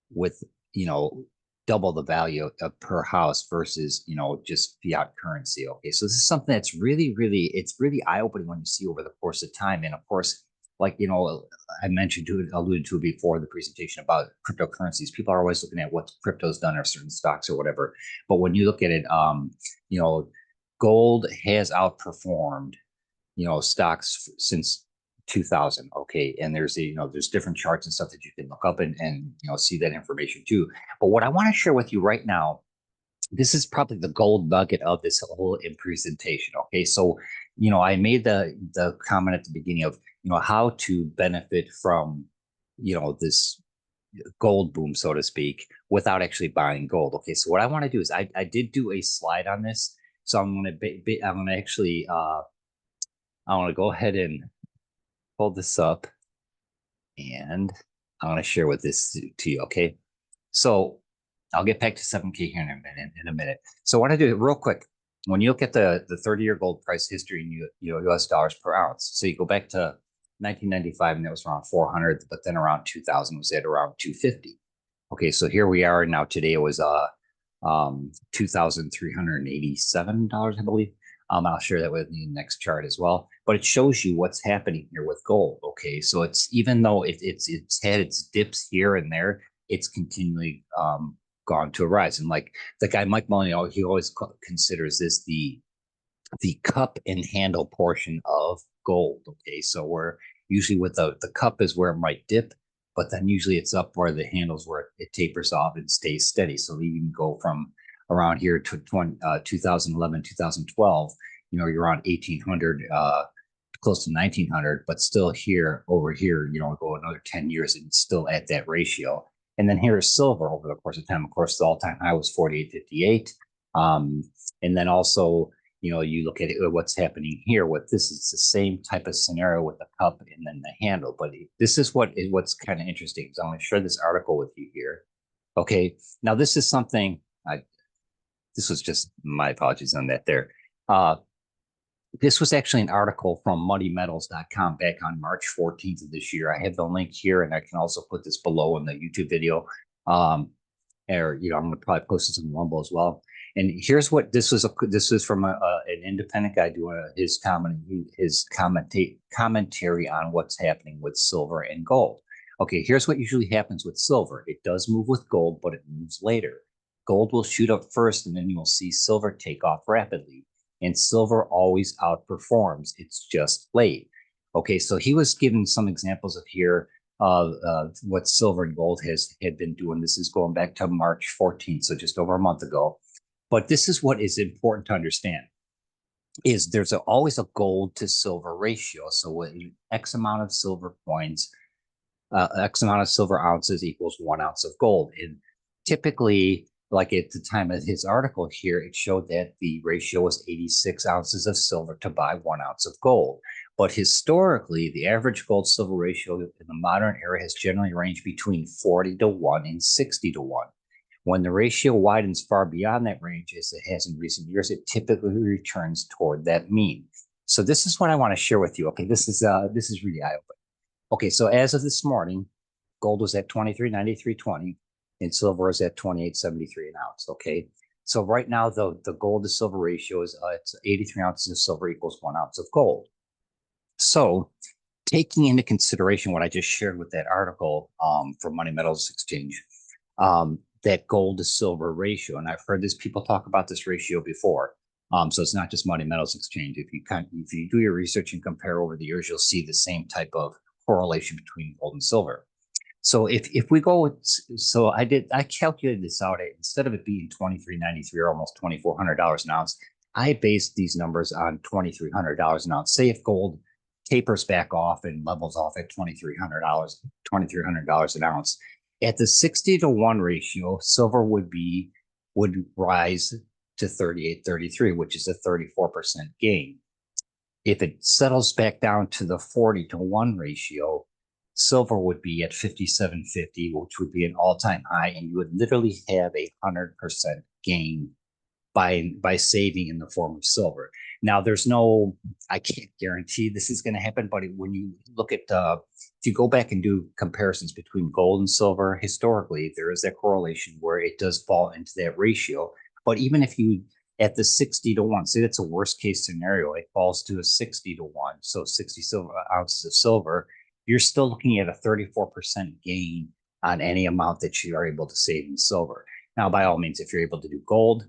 with, double the value of per house versus, just fiat currency. Okay, so this is something that's really, really, it's really eye-opening when you see over the course of time. And of course, like, I alluded to it before the presentation about cryptocurrencies. People are always looking at what crypto's done or certain stocks or whatever. But when you look at it, gold has outperformed, stocks since 2000. Okay. And there's different charts and stuff that you can look up and see that information too. But what I want to share with you right now, this is probably the gold nugget of this whole presentation. Okay. So, I made the comment at the beginning of, how to benefit from, this gold boom, so to speak, without actually buying gold. Okay. So what I want to do is I did do a slide on this. So I'm going to actually, I want to go ahead and pull this up and I'm going to share with this to you. Okay. So I'll get back to 7K here in a minute. So I want to do it real quick. When you look at the 30-year gold price history in US dollars per ounce, so you go back to 1995 and that was around 400, but then around 2000 was at around 250. Okay, so here we are now. Today it was $2,387, I believe. I'll share that with you in the next chart as well. But it shows you what's happening here with gold. Okay, so it's even though it's had its dips here and there, it's continually gone to a rise. And like the guy Mike Molyneux, he always considers this the cup and handle portion of gold. Okay, so we're usually with the cup is where it might dip, but then usually it's up where the handles where it tapers off and stays steady. So you can go from around here to 2011, 2012, you're on 1800, close to 1900, but still here over here, go another 10 years and it's still at that ratio. And then here is silver over the course of time. Of course, the all-time high was 48.58. And then also, you look at it, what's happening here with this, it's the same type of scenario with the cup and then the handle. But this is what's kind of interesting. So I'm going to share this article with you here. Okay, now this is something, this was just my apologies on that there. This was actually an article from muddymetals.com back on March 14th of this year. I have the link here, and I can also put this below in the YouTube video. Or I'm going to probably post this on Rumble as well. And here's what this was. This was from an independent guy doing his commentary on what's happening with silver and gold. Okay, here's what usually happens with silver. It does move with gold, but it moves later. Gold will shoot up first, and then you'll see silver take off rapidly. And silver always outperforms. It's just late. Okay, so he was giving some examples of here what silver and gold had been doing. This is going back to March 14th, so just over a month ago. But this is what is important to understand: is there's always a gold to silver ratio. So when X amount of silver coins, X amount of silver ounces equals 1 ounce of gold. And typically, like at the time of his article here, it showed that the ratio was 86 ounces of silver to buy 1 ounce of gold. But historically, the average gold silver ratio in the modern era has generally ranged between 40 to 1 and 60 to 1. When the ratio widens far beyond that range, as it has in recent years, it typically returns toward that mean. So this is what I want to share with you. Okay, this is really eye-opening. Okay, so as of this morning, gold was at 23.9320. And silver is at 28.73 an ounce. Okay, so right now the gold to silver ratio is it's 83 ounces of silver equals 1 ounce of gold. So taking into consideration what I just shared with that article from Money Metals Exchange, that gold to silver ratio, and I've heard this people talk about this ratio before. So it's not just Money Metals Exchange. If you do your research and compare over the years, you'll see the same type of correlation between gold and silver. So if we go with, so I calculated this out at, instead of it being $23.93 or almost $2,400 an ounce, I based these numbers on $2,300 an ounce. Say if gold tapers back off and levels off at $2,300 an ounce, at the 60 to 1 ratio, silver would rise to 38.33, which is a 34% gain. If it settles back down to the 40 to 1 ratio, silver would be at 57.50, which would be an all-time high, and you would literally have 100% gain by saving in the form of silver. Now, I can't guarantee this is going to happen, but when you look at, if you go back and do comparisons between gold and silver, historically, there is that correlation where it does fall into that ratio. But even if you, at the 60 to 1, say that's a worst case scenario, it falls to a 60 to 1, so 60 ounces of silver, you're still looking at a 34% gain on any amount that you are able to save in silver. Now, by all means, if you're able to do gold,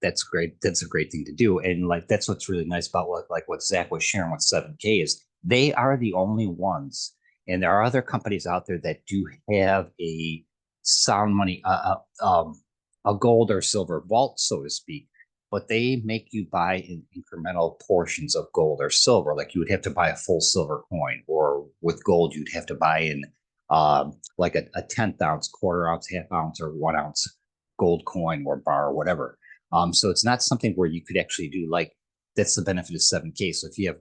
that's great. That's a great thing to do. And like, that's what's really nice about what Zach was sharing with 7K is they are the only ones. And there are other companies out there that do have a sound money, a gold or silver vault, so to speak, but they make you buy in incremental portions of gold or silver. Like you would have to buy a full silver coin, or with gold, you'd have to buy in like a 10th ounce, quarter ounce, half ounce, or 1 ounce gold coin or bar or whatever. So it's not something where you could actually do, like, that's the benefit of 7K. So if you have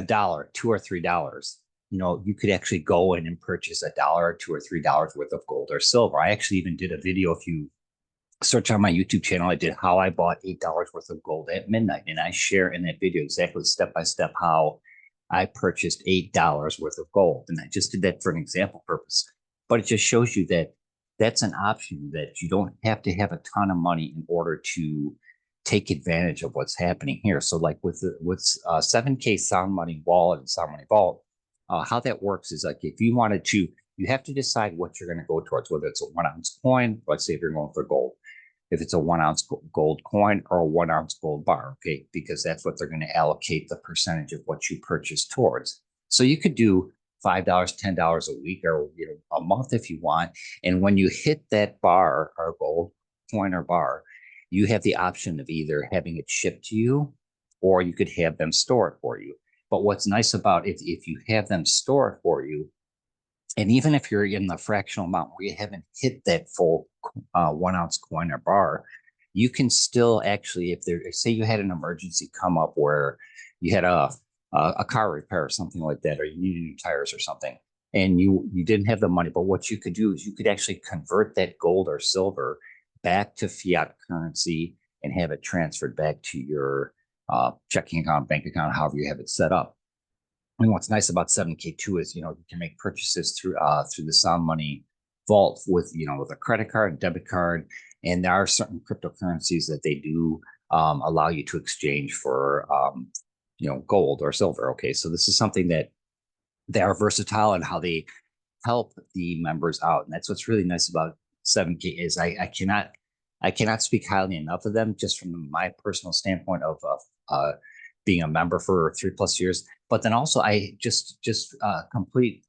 $1, $2 or $3, you could actually go in and purchase $1 or $2 or $3 worth of gold or silver. I actually even did a video. If you search on my YouTube channel, I did how I bought $8 worth of gold at midnight. And I share in that video exactly step-by-step how I purchased $8 worth of gold. And I just did that for an example purpose. But it just shows you that that's an option, that you don't have to have a ton of money in order to take advantage of what's happening here. So like with 7K Sound Money Wallet and Sound Money Vault, how that works is like if you wanted to, you have to decide what you're going to go towards, whether it's a 1 ounce coin, let's say if you're going for gold, if it's a 1 ounce gold coin or a 1 ounce gold bar, okay, because that's what they're going to allocate the percentage of what you purchase towards. So you could do $5, $10 a week, or a month if you want. And when you hit that bar or gold coin or bar, you have the option of either having it shipped to you, or you could have them store it for you. But what's nice about if you have them store it for you, and even if you're in the fractional amount where you haven't hit that full 1 ounce coin or bar, you can still actually, say you had an emergency come up where you had a car repair or something like that, or you needed new tires or something, and you didn't have the money, but what you could do is you could actually convert that gold or silver back to fiat currency and have it transferred back to your checking account, bank account, however you have it set up. And what's nice about 7K too is, you can make purchases through the Sound Money vault with, with a credit card, debit card, and there are certain cryptocurrencies that they do allow you to exchange for, gold or silver. Okay, so this is something that they are versatile in how they help the members out, and that's what's really nice about 7K is I cannot speak highly enough of them just from my personal standpoint of being a member for 3+ years. But then also I just complete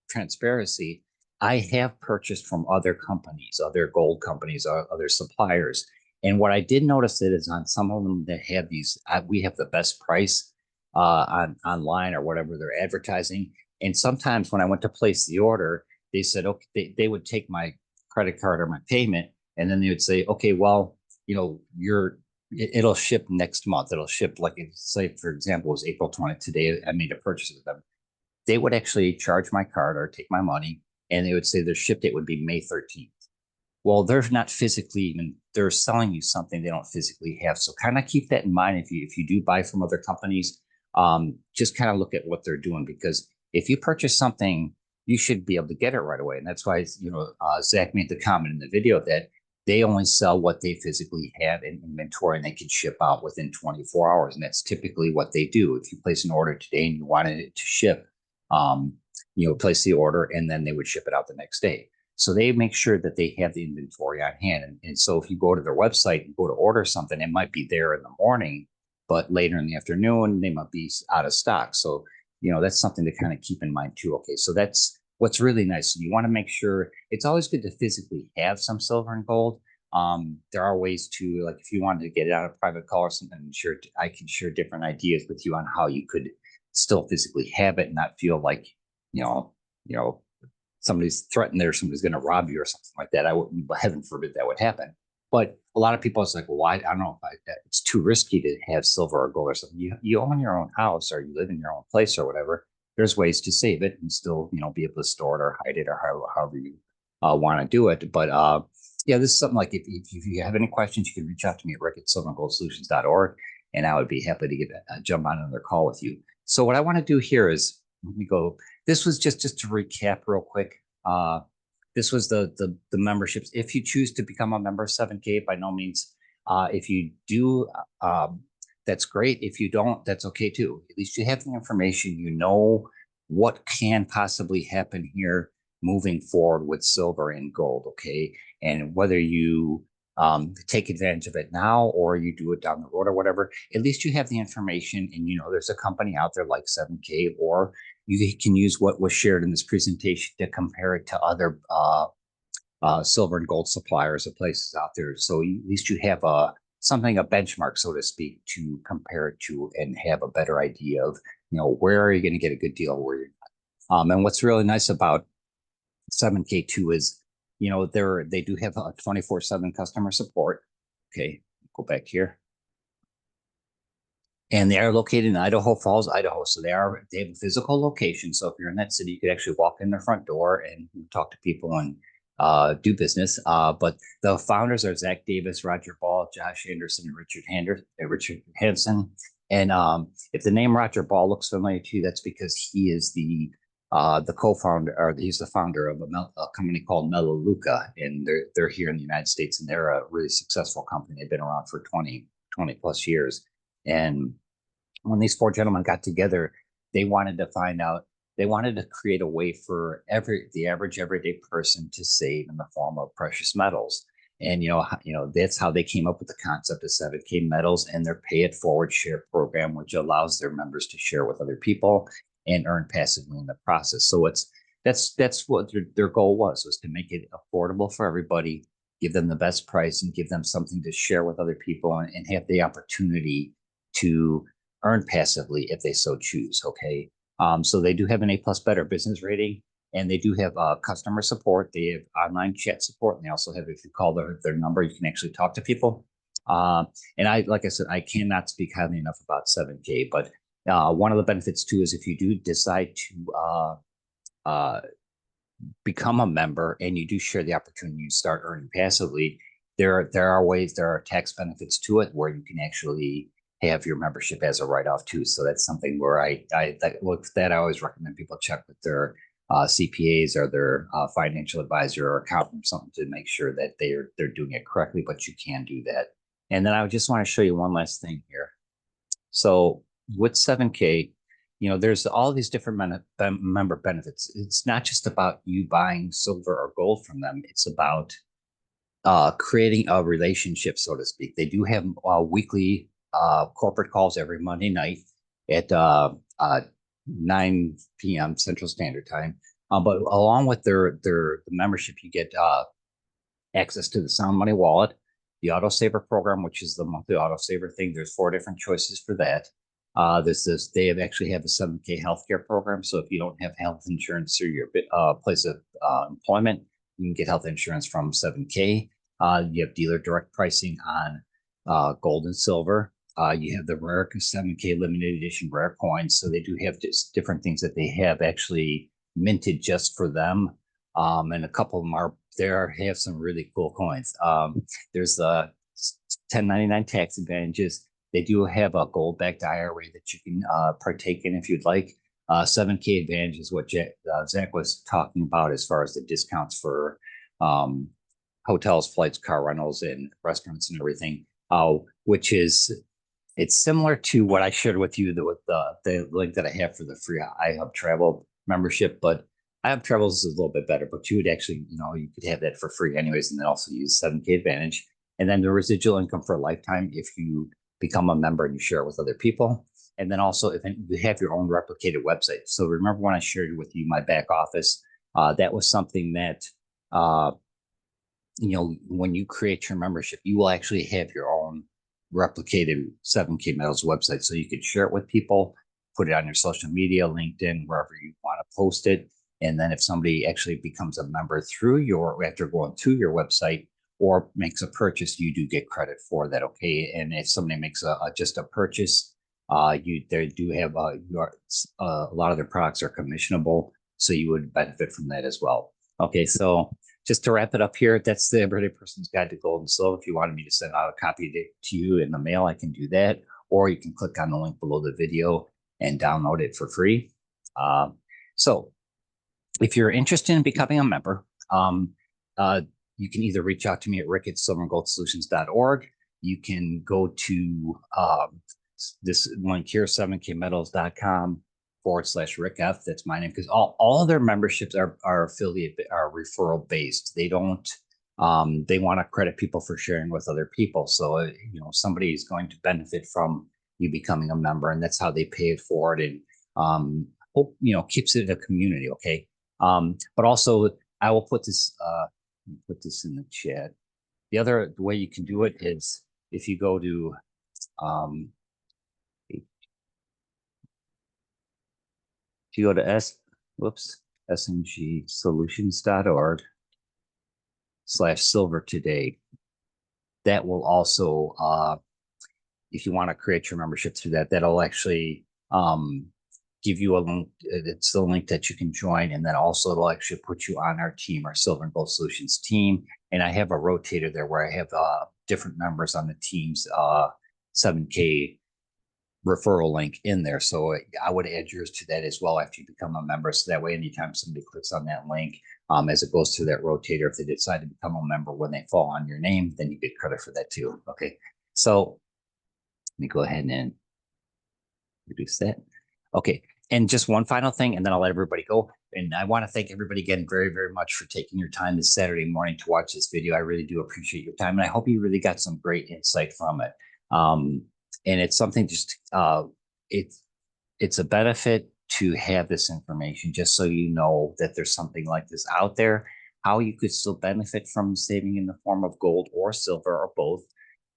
transparency. I have purchased from other companies, other gold companies, other suppliers. And what I did notice is on some of them that have these, we have the best price online or whatever they're advertising. And sometimes when I went to place the order, they said, okay, they would take my credit card or my payment, and then they would say, okay, well, it'll ship next month. It'll ship, like, say, for example, it was April 20th. Today I made a purchase with them. They would actually charge my card or take my money, and they would say their ship date would be May 13th. Well, they're not physically even, they're selling you something they don't physically have. So kind of keep that in mind if you do buy from other companies. Just kind of look at what they're doing, because if you purchase something, you should be able to get it right away. And that's why, Zach made the comment in the video that they only sell what they physically have in inventory, and they can ship out within 24 hours. And that's typically what they do. If you place an order today and you wanted it to ship, place the order and then they would ship it out the next day. So they make sure that they have the inventory on hand. And so if you go to their website and go to order something, it might be there in the morning, but later in the afternoon, they might be out of stock. So, that's something to kind of keep in mind too. Okay, so that's what's really nice. So you want to make sure it's always good to physically have some silver and gold. There are ways to, like, if you wanted to get it on a private call or something, I can share different ideas with you on how you could still physically have it and not feel like, somebody's threatened there, somebody's going to rob you or something like that. I wouldn't, heaven forbid that would happen. But a lot of people, it's like, well, I don't know if it's too risky to have silver or gold or something. You own your own house or you live in your own place or whatever. There's ways to save it and still, be able to store it or hide it or however you want to do it. But yeah, this is something like if you have any questions, you can reach out to me at rick@silverandgoldsolutions.org, and I would be happy to jump on another call with you. So what I want to do here is, let me go. This was just to recap real quick. This was the memberships. If you choose to become a member of 7K, by no means. If you do, that's great. If you don't, that's okay too. At least you have the information. You know what can possibly happen here moving forward with silver and gold. Okay, and whether you take advantage of it now or you do it down the road or whatever, at least you have the information, and there's a company out there like 7K, or you can use what was shared in this presentation to compare it to other silver and gold suppliers of places out there. So at least you have a benchmark, so to speak, to compare it to and have a better idea of, where are you going to get a good deal, where you're not. And what's really nice about 7K2 is, they do have a 24/7 customer support. Okay, go back here. And they are located in Idaho Falls, Idaho. So they have a physical location. So if you're in that city, you could actually walk in their front door and talk to people and do business. But the founders are Zach Davis, Roger Ball, Josh Anderson, and Richard Hansen. And if the name Roger Ball looks familiar to you, that's because he is the co-founder, or he's the founder of a company called Melaleuca, and they're here in the United States, and they're a really successful company. They've been around for 20 plus years. And when these four gentlemen got together, they wanted to create a way for the average everyday person to save in the form of precious metals. And that's how they came up with the concept of 7K metals and their pay it forward share program, which allows their members to share with other people and earn passively in the process. So that's what their goal was to make it affordable for everybody, give them the best price, and give them something to share with other people and have the opportunity to earn passively if they so choose. Okay. So they do have an A+ Better business rating, and they do have customer support. They have online chat support, and they also have, if you call their number, you can actually talk to people. And like I said, I cannot speak highly enough about 7K, but one of the benefits too is if you do decide to become a member and you do share the opportunity to start earning passively, there are tax benefits to it where you can actually have your membership as a write-off too. So that's something where I always recommend people check with their CPAs or their financial advisor or accountant or something to make sure that they're doing it correctly, but you can do that. And then I just want to show you one last thing here. So with 7K, there's all these different member benefits. It's not just about you buying silver or gold from them. It's about creating a relationship, so to speak. They do have weekly corporate calls every Monday night at 9 p.m. Central Standard Time. But along with the membership, you get access to the Sound Money Wallet, the Autosaver program, which is the monthly Autosaver thing. There's 4 different choices for that. They actually have a 7K healthcare program. So if you don't have health insurance through your place of employment, you can get health insurance from 7K. You have dealer direct pricing on gold and silver. You have the rare 7K limited edition rare coins. So they do have just different things that they have actually minted just for them. And a couple of them have some really cool coins. There's the 1099 tax advantages. They do have a gold backed IRA that you can partake in if you'd like. 7K advantage is what Zach was talking about as far as the discounts for hotels, flights, car rentals, and restaurants and everything, it's similar to what I shared with you with the link that I have for the free iHub Travel membership, but iHub Travels is a little bit better, but you would actually, you could have that for free anyways, and then also use 7K Advantage. And then the residual income for a lifetime if you become a member and you share it with other people. And then also if you have your own replicated website. So remember when I shared with you my back office, that was something that, when you create your membership, you will actually have your own replicated 7K Metals website. So you can share it with people, put it on your social media, LinkedIn, wherever you want to post it. And then if somebody actually becomes a member after going to your website or makes a purchase, you do get credit for that. Okay. And if somebody makes just a purchase, they do have a lot of their products are commissionable. So you would benefit from that as well. Okay. So just to wrap it up here, that's the Everyday Person's Guide to Gold and Silver. If you wanted me to send out a copy to you in the mail, I can do that. Or you can click on the link below the video and download it for free. So if you're interested in becoming a member, you can either reach out to me at rick@silverandgoldsolutions.org. You can go to this link here, 7kmetals.com/Rick F. That's my name, because all their memberships are referral based. They don't they want to credit people for sharing with other people. So somebody is going to benefit from you becoming a member, and that's how they pay it forward, and keeps it a community. Okay. But also I will put this in the chat. The other way you can do it is if you go to sngsolutions.org/silver today. That will also, if you want to create your membership through that, that'll actually give you a link. It's the link that you can join. And then also it'll actually put you on our team, our Silver and Gold Solutions team. And I have a rotator there where I have different members on the team's 7K referral link in there. So I would add yours to that as well after you become a member. So that way, anytime somebody clicks on that link, as it goes through that rotator, if they decide to become a member when they fall on your name, then you get credit for that too. Okay. So let me go ahead and reduce that. Okay. And just one final thing, and then I'll let everybody go. And I want to thank everybody again very, very much for taking your time this Saturday morning to watch this video. I really do appreciate your time. And I hope you really got some great insight from it. And it's something it's a benefit to have this information, just so you know that there's something like this out there, how you could still benefit from saving in the form of gold or silver or both.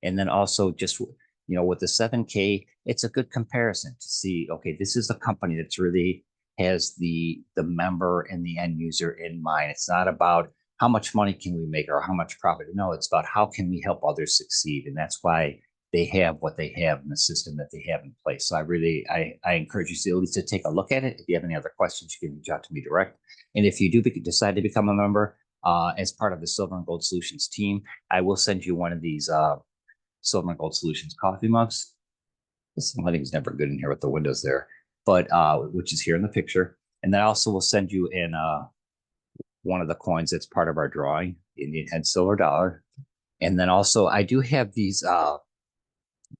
And then also just, with the 7K, it's a good comparison to see, okay, this is a company that's really has the member and the end user in mind. It's not about how much money can we make or how much profit. No, it's about how can we help others succeed. And that's why they have what they have in the system that they have in place. So I encourage you to at least to take a look at it. If you have any other questions, you can reach out to me direct. And if you do decide to become a member as part of the Silver and Gold Solutions team, I will send you one of these Silver and Gold Solutions coffee mugs. This lighting's never good in here with the windows there, but which is here in the picture. And then I also will send you in one of the coins that's part of our drawing, Indian head silver dollar. And then also I do have these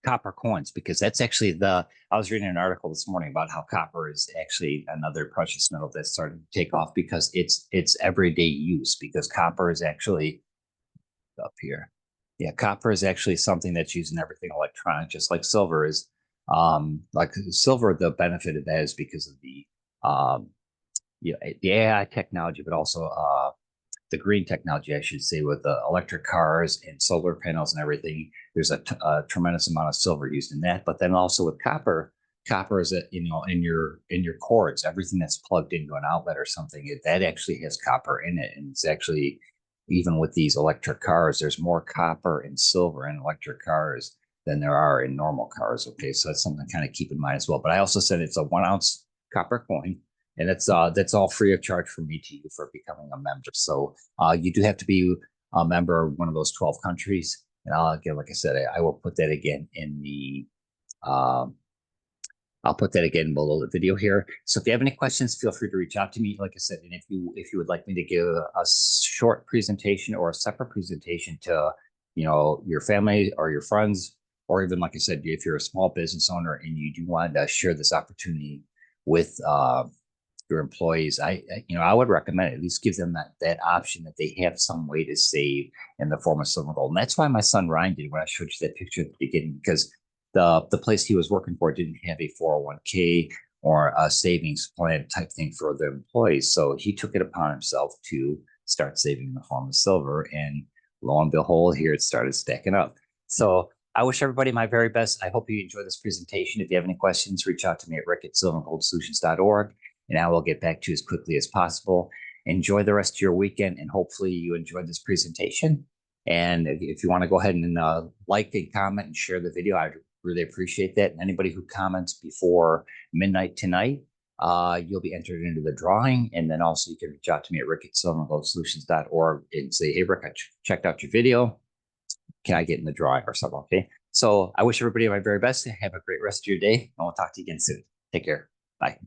copper coins, because that's actually I was reading an article this morning about how copper is actually another precious metal that's starting to take off because it's everyday use, because copper is actually up here. Yeah, copper is actually something that's used in everything electronic, just like silver is. Like silver, the benefit of that is because of the the AI technology, but also the green technology, I should say, with the electric cars and solar panels and everything. There's a tremendous amount of silver used in that. But then also with copper, copper is in your cords, everything that's plugged into an outlet or something, that actually has copper in it. And it's actually, even with these electric cars, there's more copper and silver in electric cars than there are in normal cars. Okay, so that's something to kind of keep in mind as well. But I also said it's a 1 ounce copper coin. And that's all free of charge for me to you for becoming a member. So you do have to be a member of one of those 12 countries. And again, like I said, I will put that again in the I'll put that again below the video here. So if you have any questions, feel free to reach out to me. Like I said, and if you would like me to give a short presentation or a separate presentation to your family or your friends, or even like I said, if you're a small business owner and you do want to share this opportunity with your employees, I would recommend at least give them that option, that they have some way to save in the form of silver and gold. And that's why my son Ryan did when I showed you that picture at the beginning, because the place he was working for didn't have a 401k or a savings plan type thing for the employees. So he took it upon himself to start saving in the form of silver. And lo and behold, here it started stacking up. So I wish everybody my very best. I hope you enjoy this presentation. If you have any questions, reach out to me at rick@silverandgoldsolutions.org. And I will get back to you as quickly as possible. Enjoy the rest of your weekend, and hopefully you enjoyed this presentation. And if you want to go ahead and like and comment and share the video, I'd really appreciate that. And anybody who comments before midnight tonight, you'll be entered into the drawing. And then also you can reach out to me at rick@silverandgoldsolutions.org and say, hey, Rick, I checked out your video. Can I get in the drawing or something? Okay. So I wish everybody my very best. Have a great rest of your day, and we'll talk to you again soon. Take care. Bye.